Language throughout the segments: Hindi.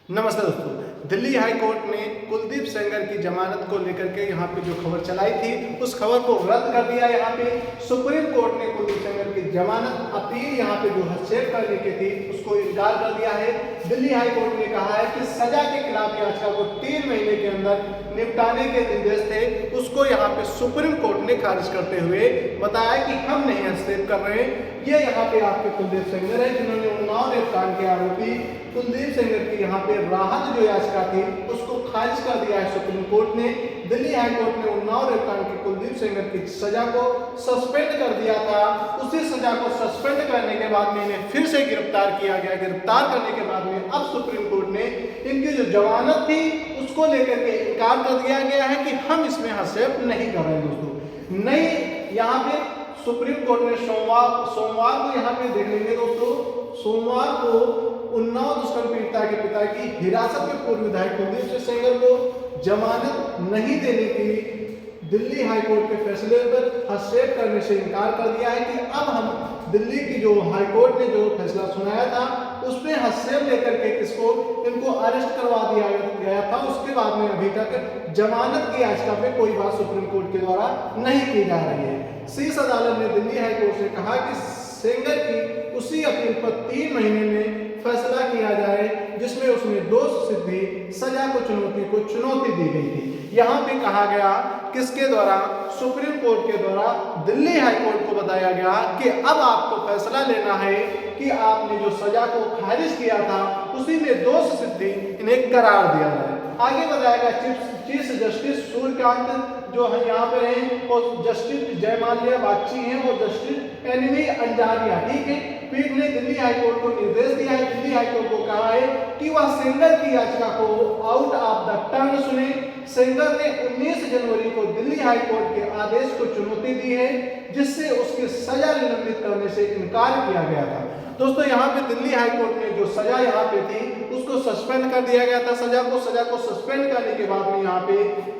नमस्ते दोस्तों। दिल्ली हाई कोर्ट ने कुलदीप सेंगर की जमानत को लेकर के यहाँ पे जो खबर चलाई थी उस खबर को रद्द कर दिया। यहाँ पे सुप्रीम कोर्ट ने कुलदीप सेंगर की जमानत अपील यहाँ पे जो हस्तक्षेप करने की थी उसको इनकार कर दिया है। दिल्ली हाई कोर्ट ने कहा है कि सजा के खिलाफ याचिका को 3 महीने के अंदर निपटाने के निर्देश थे, उसको यहाँ पे सुप्रीम कोर्ट ने खारिज करते हुए बताया कि हम नहीं हस्तक्षेप कर रहे हैं। ये यहाँ पे आपके कुलदीप सेंगर है जिन्होंने उन्नाव रेपकांड के आरोपी कुलदीप सेंगर की यहाँ पे राहत जो याचिका थी उसको खारिज कर दिया है सुप्रीम कोर्ट ने। दिल्ली हाई कोर्ट ने उन्नाव रेपकांड के कुलदीप सेंगर की सजा को सस्पेंड कर दिया था। उसी सजा को सस्पेंड करने के बाद में इन्हें फिर से गिरफ्तार किया गया। गिरफ्तार करने के बाद में अब सुप्रीम कोर्ट ने इनकी जो जमानत थी उसको लेकर के इनकार कर दिया गया है कि हम इसमें हस्तक्षेप नहीं कर रहे दोस्तों। नहीं, यहाँ पे सुप्रीम कोर्ट ने सोमवार को यहाँ पे देख लेंगे दोस्तों, सोमवार को उन्नाव दुष्कर्म पीड़िता के पिता की हिरासत में पूर्व विधायक कुलदीप सेंगर को जमानत नहीं देने की दिल्ली हाई कोर्ट के फैसले पर हस्तक्षेप करने से इनकार कर दिया है कि अब हम दिल्ली की जो हाई कोर्ट ने जो फैसला सुनाया था उसमें हस्तक्षेप लेकर के इनको अरेस्ट करवा दिया गया था। उसके बाद में अभी तक जमानत की याचिका पे कोई बात सुप्रीम कोर्ट के द्वारा नहीं की जा रही है। शीर्ष अदालत ने दिल्ली हाई कोर्ट से कहा कि सेंगर की उसी अपील पर 3 महीने में फैसला किया जाए जिसमें उसमें दोष सिद्धि सजा को चुनौती दी गई थी। यहाँ पे कहा गया किसके द्वारा, सुप्रीम कोर्ट के द्वारा दिल्ली हाई कोर्ट को बताया गया कि अब आपको फैसला लेना है कि आपने जो सजा को खारिज किया था उसी में दोष सिद्धि इन्हें करार दिया जाए। आगे बताया गया चीफ जस्टिस सूर्यकांत जो है यहाँ पे हैं और जस्टिस जयमाल्या बागची हैं और जस्टिस एनवी अंजारिया, ठीक है। पीठ ने दिल्ली हाई कोर्ट को निर्देश दिया है, दिल्ली हाई कोर्ट को कहा है कि वह सेंगर की याचिका को आउट ऑफ द टर्न सुने। सेंगर ने 19 जनवरी को दिल्ली हाई कोर्ट के आदेश को चुनौती दी है जिससे उसकी सजा निलंबित करने से इनकार किया गया था। दोस्तों यहाँ पे दिल्ली हाई कोर्ट ने जो सजा यहाँ पे थी उसको सस्पेंड कर दिया गया था। सजा को सस्पेंड करने के बाद में यहाँ पे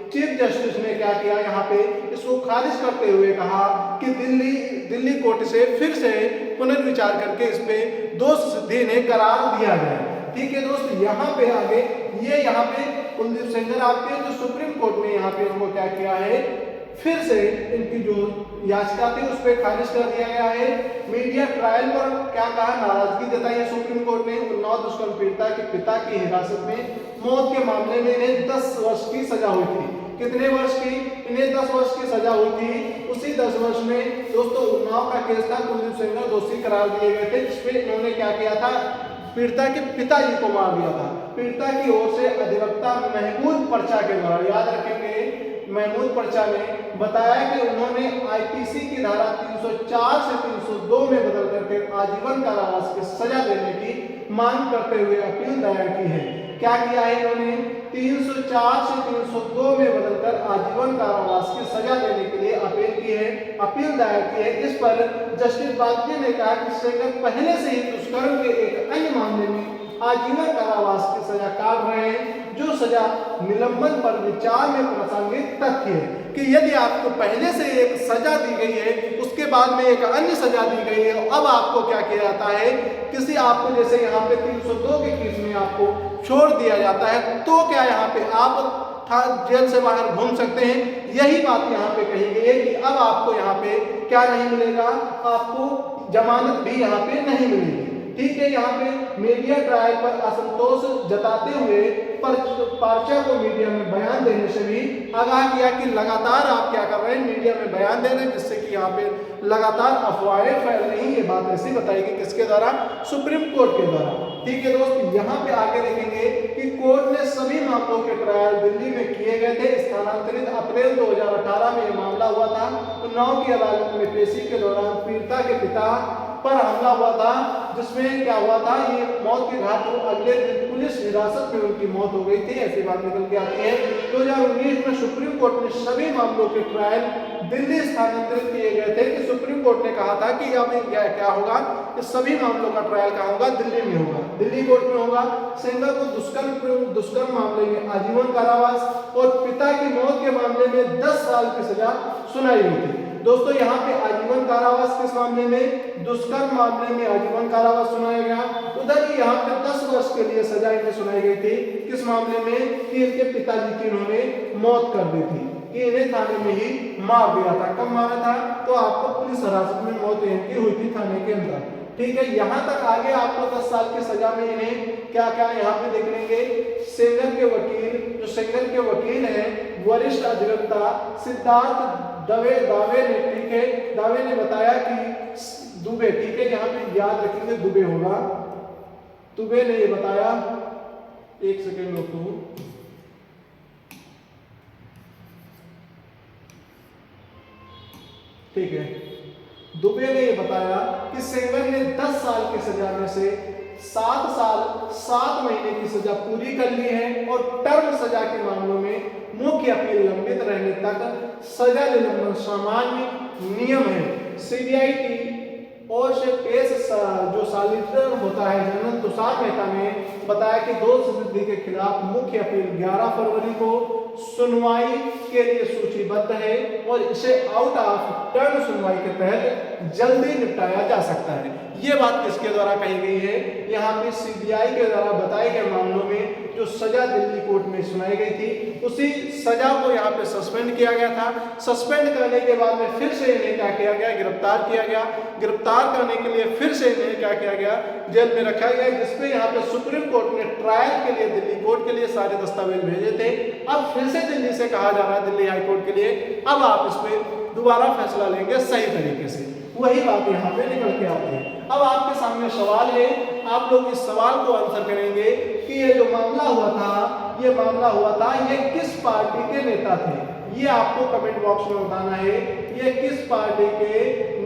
चीफ जस्टिस ने क्या किया, यहाँ पे इसको खारिज करते हुए कहा कि दिल्ली कोर्ट से फिर से पुनर्विचार करके इस पे दोष सिद्धि ने करार दिया जाए, ठीक है दोस्त। यहाँ पे आगे ये यहाँ पे कुलदीप सेंगर आपके जो सुप्रीम कोर्ट ने यहाँ पे उनको क्या किया है, फिर से इनकी जो याचिका थी उस पर खारिज कर दिया गया है। मीडिया ट्रायल पर क्या कहा, नाराजगी जताई है सुप्रीम कोर्ट ने। उन्नाव दुष्कर्म पीड़िता के पिता की हिरासत में मौत के मामले में इन्हें 10 वर्ष की सजा हुई थी। कितने वर्ष की? इन्हें 10 वर्ष की सजा हुई थी। उसी 10 वर्ष में दोस्तों उन्नाव का केस था, कुलदीप सेंगर दोषी करार दिए गए थे जिसपे इन्होंने क्या किया था, पीड़िता के पिताजी को मार दिया था। पीड़िता की ओर से अधिवक्ता महमूद पर्चा के द्वारा, याद रखेंगे, महमूद पर्चा में बताया कि उन्होंने आईपीसी की धारा 304 से 302 में बदल करके आजीवन कारावास की सजा देने की मांग करते हुए अपील दायर की है। क्या किया है इन्होंने, 304 से 302 में बदलकर आजीवन कारावास की सजा देने के लिए अपील की है, अपील दायर की है। इस पर जस्टिस बागची ने कहा कि सेंगर पहले से ही दुष्कर्म के एक अन्य मामले में आजीवन कारावास की सजा काट रहे हैं, जो सजा निलंबन पर विचार में प्रासंगिक तथ्य है कि यदि आपको पहले से एक सजा दी गई है उसके बाद में एक अन्य सजा दी गई है, अब आपको क्या किया जाता है, किसी आपको जैसे यहाँ पे 302 के केस में आपको छोड़ दिया जाता है तो क्या यहाँ पे आप जेल से बाहर घूम सकते हैं। यही बात यहाँ पे कही गई है कि अब आपको यहाँ पे क्या नहीं मिलेगा, आपको जमानत भी यहाँ पे नहीं मिलेगी, ठीक है। यहाँ पे मीडिया ट्रायल पर असंतोष जताते हुए पर्चा को मीडिया में बयान देने से भी आगाह किया कि लगातार आप क्या कर रहे हैं, मीडिया में बयान दे रहे हैं जिससे कि यहाँ पे लगातार अफवाहें फैल रही हैं। ये बात ऐसी बताई गई किसके द्वारा, सुप्रीम कोर्ट के द्वारा, ठीक है दोस्त। यहाँ पे आगे देखेंगे कि कोर्ट ने सभी मामलों के ट्रायल दिल्ली में किए गए थे। स्थानांतरित अप्रैल 2018 में यह मामला हुआ था। उन्नाव की अदालत में पेशी के दौरान पीड़िता के पिता पर हमला हुआ था जिसमें क्या हुआ था, ये मौत के घाट को अगले दिन पुलिस हिरासत में उनकी मौत हो गई थी, ऐसी बात निकल के आती है। 2019 में सुप्रीम कोर्ट ने सभी मामलों के ट्रायल दिल्ली स्थानांतरित किए गए थे कि सुप्रीम कोर्ट ने कहा था कि अब क्या होगा कि सभी मामलों का ट्रायल कहाँ होगा, दिल्ली में होगा, दिल्ली कोर्ट में होगा। सेंगर को दुष्कर्म मामले में आजीवन कारावास और पिता की मौत के मामले में 10 साल की सजा सुनाई हुई थी। दोस्तों यहाँ पे आजीवन कारावास किस मामले में, दुष्कर्म मामले में आजीवन कारावास सुनाया गया। उधर ही यहाँ पे 10 वर्ष के लिए सजा इन्हें सुनाई गई थी, किस मामले में कि इनके पिताजी की इन्होंने मौत कर दी थी, कि इन्हें थाने में ही मार दिया था। कब मारा था, तो आपको पुलिस हिरासत में मौत इनकी हुई थी थाने के अंदर। ठीक है, यहाँ तक आगे आपको 10 साल की सजा में इन्हें क्या क्या यहाँ पे देख लेंगे। सेंगर के वकील, जो सेंगर के वकील हैं, वरिष्ठ अधिवक्ता सिद्धार्थ दावे ने, ठीक है, दावे ने बताया कि दुबे, ठीक है, यहाँ पे याद रखेंगे दुबे होगा, दुबे ने ये बताया, एक सेकेंड रुको, ठीक है, दुबे ने ये बताया कि सेंगर ने 10 साल की सजा में से 7 साल 7 महीने की सजा पूरी कर ली है और टर्म सजा के मामलों में मुख्य अपील लंबित रहने तक सजा निलंबन सामान्य नियम है। सीबीआई की और से पेश जो सॉलिसिटर होता है जनरल तुषार मेहता ने बताया कि दोष सिद्धि के खिलाफ मुख्य अपील 11 फरवरी को सुनवाई के लिए सूचीबद्ध है और इसे आउट ऑफ टर्न सुनवाई के तहत जल्दी निपटाया जा सकता है। ये बात किसके द्वारा कही गई है, यहाँ पे सीबीआई के द्वारा बताए गए मामलों में जो सजा दिल्ली कोर्ट में सुनाई गई थी, उसी सजा को यहाँ पे सस्पेंड किया गया था। सस्पेंड करने के बाद में फिर से इन्हें क्या किया गया, गिरफ्तार किया गया। गिरफ्तार करने के लिए फिर से इन्हें क्या किया गया, जेल में रखा गया, जिसपे यहाँ पे सुप्रीम कोर्ट ने ट्रायल के लिए दिल्ली कोर्ट के लिए सारे दस्तावेज भेजे थे। अब फिर से दिल्ली से कहा जा रहा है, दिल्ली हाई कोर्ट के लिए, अब आप इस पे दोबारा फैसला लेंगे सही तरीके से। वही बात यहाँ पे निकल के आती है। अब आपके सामने सवाल है, आप लोग इस सवाल को आंसर करेंगे कि ये जो मामला हुआ था, ये मामला हुआ था, ये किस पार्टी के नेता थे, ये आपको कमेंट बॉक्स में बताना है। ये किस पार्टी के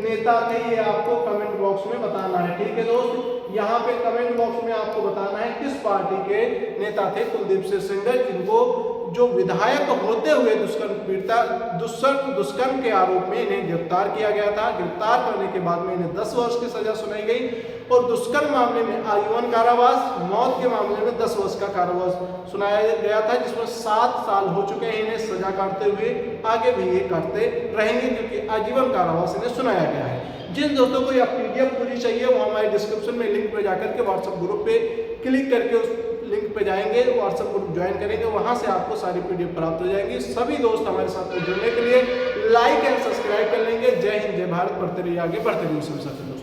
नेता थे, ये आपको कमेंट बॉक्स में बताना है। ठीक है दोस्त, यहाँ पे कमेंट बॉक्स में आपको बताना है किस पार्टी के नेता थे कुलदीप सिंह सेंगर, जिनको जो विधायक होते हुए दुष्कर्म के आरोप में इन्हें गिरफ्तार किया गया था। गिरफ्तार करने के बाद में इन्हें 10 वर्ष की सजा सुनाई गई और दुष्कर्म मामले में आजीवन कारावास, मौत के मामले में 10 वर्ष का कारावास सुनाया गया था, जिसमें 7 साल हो चुके हैं इन्हें सजा काटते हुए, आगे भी ये काटते रहेंगे क्योंकि आजीवन कारावास इन्हें सुनाया गया है। जिन दोस्तों को यह पीडीएफ पूरी चाहिए वो हमारे डिस्क्रिप्शन में लिंक पे जाकर के व्हाट्सएप ग्रुप पे क्लिक करके उस लिंक पे जाएंगे, व्हाट्सएप ग्रुप ज्वाइन करेंगे, वहां से आपको सारी पीडीएफ प्राप्त हो जाएंगी। सभी दोस्त हमारे साथ में जुड़ने के लिए लाइक एंड सब्सक्राइब कर लेंगे। जय हिंद, जय भारत, बढ़ते रहिए आगे, बढ़ते रहिए सब साथ।